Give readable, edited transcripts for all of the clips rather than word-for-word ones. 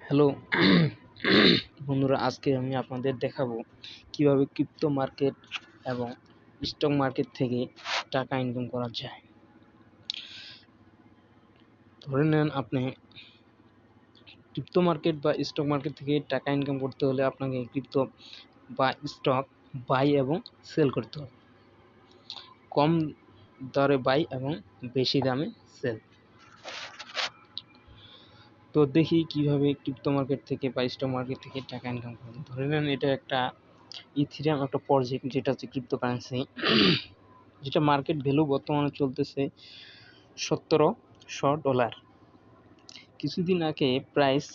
Hello বন্ধুরা, আজকে আমি আপনাদের দেখাবো কিভাবে ক্রিপ্টো মার্কেট এবং স্টক মার্কেট থেকে টাকা ইনকাম করা যায়। ধরে নেন আপনি ক্রিপ্টো মার্কেট বা স্টক মার্কেট থেকে টাকা ইনকাম করতে হলে আপনাকে ক্রিপ্টো বা স্টক বাই এবং সেল করতে হবে। কম দরে বাই এবং বেশি দামে সেল। তো দেখি কিভাবে ক্রিপ্টো মার্কেট থেকে বা স্টক মার্কেট থেকে টাকা ইনকাম করবেন। ধরে নেন এটা একটা ইথিরিয়াম একটা প্রজেক্ট, যেটা হচ্ছে ক্রিপ্টোকারেন্সি, যেটা মার্কেট ভ্যালু বর্তমানে চলতেছে $1700। কিছুদিন আগে প্রাইস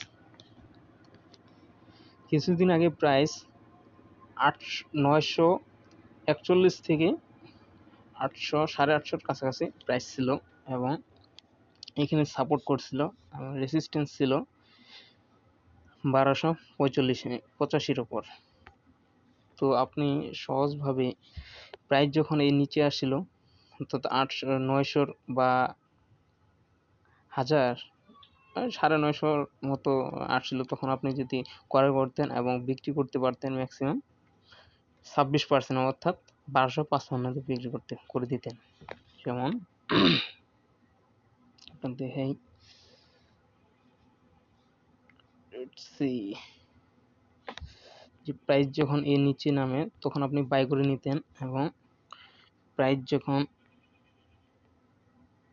941 থেকে 800 850 কাছাকাছি প্রাইস ছিল, এবং এখানে সাপোর্ট করছিল, রেসিস্ট্যান্স ছিল 1285 উপর। তো আপনি সহজভাবে প্রাইস যখন এই নিচে আসছিল, অর্থাৎ 900 বা 1000 950 মতো আসছিল, তখন আপনি যদি ক্রয় করতেন এবং বিক্রি করতে পারতেন ম্যাক্সিমাম 26%, অর্থাৎ 1255 বিক্রি করে দিতেন। যেমন দেখাই, যে প্রাইস যখন এর নিচে নামে তখন আপনি বাই করে নিতেন, এবং প্রাইস যখন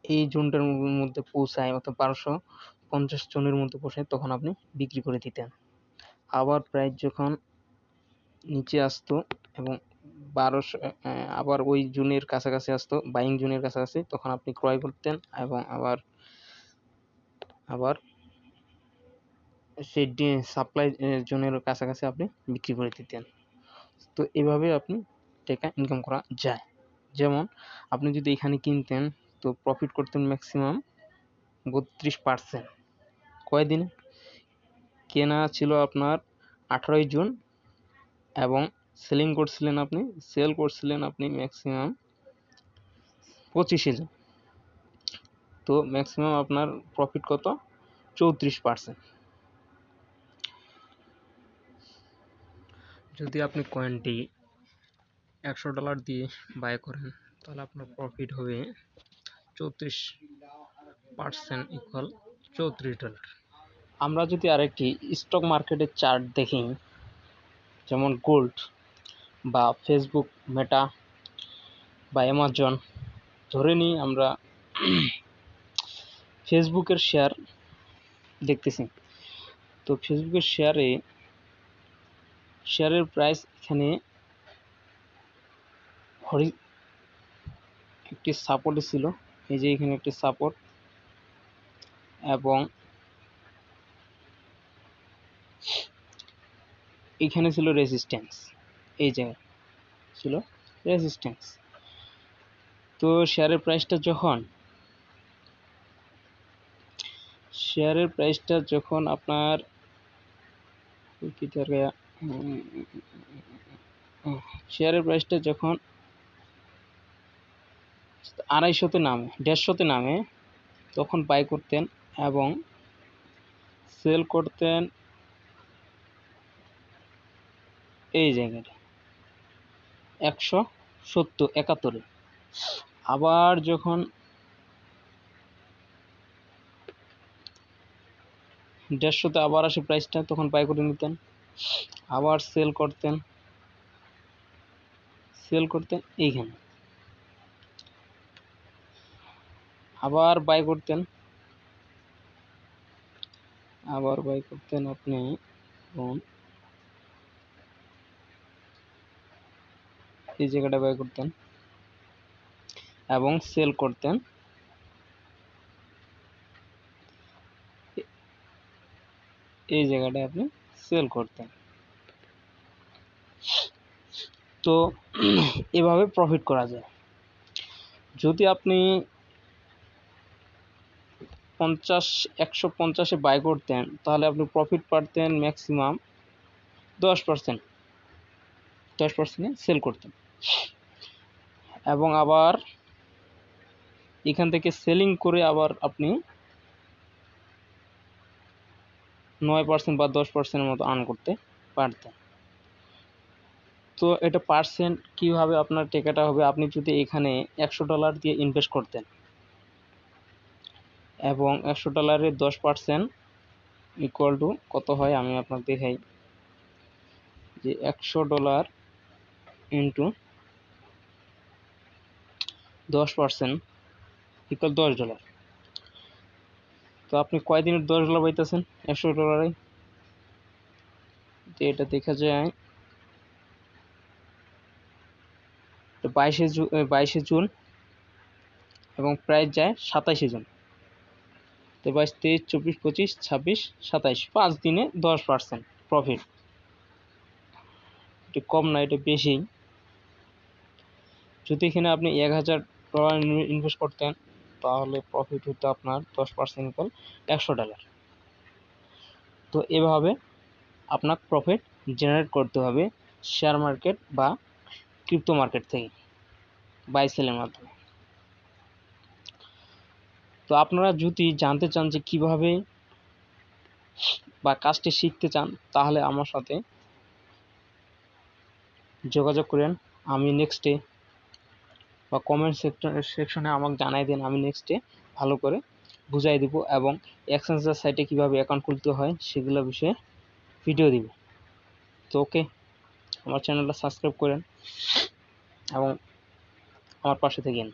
এই জোনটার মধ্যে পৌঁছায়, অর্থাৎ 1250 জনের মধ্যে পৌঁছায়, তখন আপনি বিক্রি করে দিতেন। আবার প্রাইস যখন নিচে আসতো এবং 1200 আবার ওই জোনের কাছাকাছি আসতো, বাইং জোনের কাছাকাছি, তখন আপনি ক্রয় করতেন এবং আবার সেই সাপ্লাই জোনের কাছাকাছি আপনি বিক্রি করে দিতেন। তো এভাবে আপনি টাকা ইনকাম করা যায়। যেমন আপনি যদি এখানে কিনতেন, তো প্রফিট করতেন ম্যাক্সিমাম 32%। কয়দিনে কেনা ছিল আপনার 18 জুন, এবং সেল করছিলেন আপনি ম্যাক্সিমাম 25 জুন। তো ম্যাক্সিমাম আপনার প্রফিট কত? 34%। যদি আপনি কয়েনটি $100 দিয়ে বাই করেন, তাহলে আপনার প্রফিট হবে 34% ইকুয়াল $34। আমরা যদি আরেকটি স্টক মার্কেটের চার্ট দেখি, যেমন গোল্ড বা ফেসবুক, মেটা বা অ্যামাজন, ধরে নিই আমরা ফেসবুকের শেয়ার দেখতেছি। তো ফেসবুকের শেয়ারের প্রাইস এখানে একটি সাপোর্ট ছিল, এই যে এখানে একটি সাপোর্ট, এবং এখানে ছিল রেজিস্ট্যান্স, এই জায়গায় ছিল রেজিস্ট্যান্স। তো শেয়ারের প্রাইসটা যখন আপনার শেয়ারের প্রাইসটা যখন 250-তে নামে, 150-তে নামে, তখন বাই করতেন এবং সেল করতেন এই জায়গায় 171। আবার যখন 150-তে আবার আসে প্রাইসটা, তখন বাই করে নিতেন, আবার সেল করতেন এইখানে, আবার বাই করতেন আপনি এই জায়গাটা বাই করতেন এবং সেল করতেন এই জায়গাটা, আপনি সেল করতেন। তো এভাবে প্রফিট করা যায়। যদি আপনি 150-এ বাই করতেন, তাহলে আপনি প্রফিট পারতেন ম্যাক্সিমাম 10%। 10%-এ সেল করতেন, এবং আবার এখান থেকে সেলিং করে আবার আপনি 9% বা 10%-এর মতো আর্ন করতে পারতেন। তো এটা পার্সেন্ট কীভাবে আপনার টাকাটা হবে, আপনি যদি এখানে $100 দিয়ে ইনভেস্ট করতেন এবং $100 10% ইকুয়াল টু কত হয় আমি আপনাকে দেখাই, যে $100 ইন্টু 10% ইকুয়াল $10। তো আপনি কয়দিনের $10 পাইতেছেন $100? তো এটা দেখা যায় 22শে জুন এবং প্রাইস যায় 27শে জুন। তো 22, 23, 24, 25, 26, 27, 5 দিনে 10% প্রফিট। এটা কম না, এটা বেশি। যদি এখানে আপনি $1000 ইনভেস্ট করতেন তাহলে প্রফিট হতো আপনার 10% ইকুয়াল $100। তো এভাবে আপনার প্রফিট জেনারেট করতে হবে শেয়ার মার্কেট বা ক্রিপ্টো মার্কেট থেকে বাই সেলের মাধ্যমে। তো আপনারা যদি জানতে চান যে কিভাবে বা কাজটি শিখতে চান তাহলে আমার সাথে যোগাযোগ করেন। আমি নেক্সটে বা কমেন্ট সেকশনে আমাকে জানাই দিন, আমি নেক্সটে ভালো করে বুঝাই দিব এবং এক্সচেঞ্জের সাইটে কীভাবে অ্যাকাউন্ট খুলতে হয় সেগুলো বিষয়ে ভিডিও দিব। তো ওকে, আমার চ্যানেলটা সাবস্ক্রাইব করেন এবং আমার পাশে থাকেন।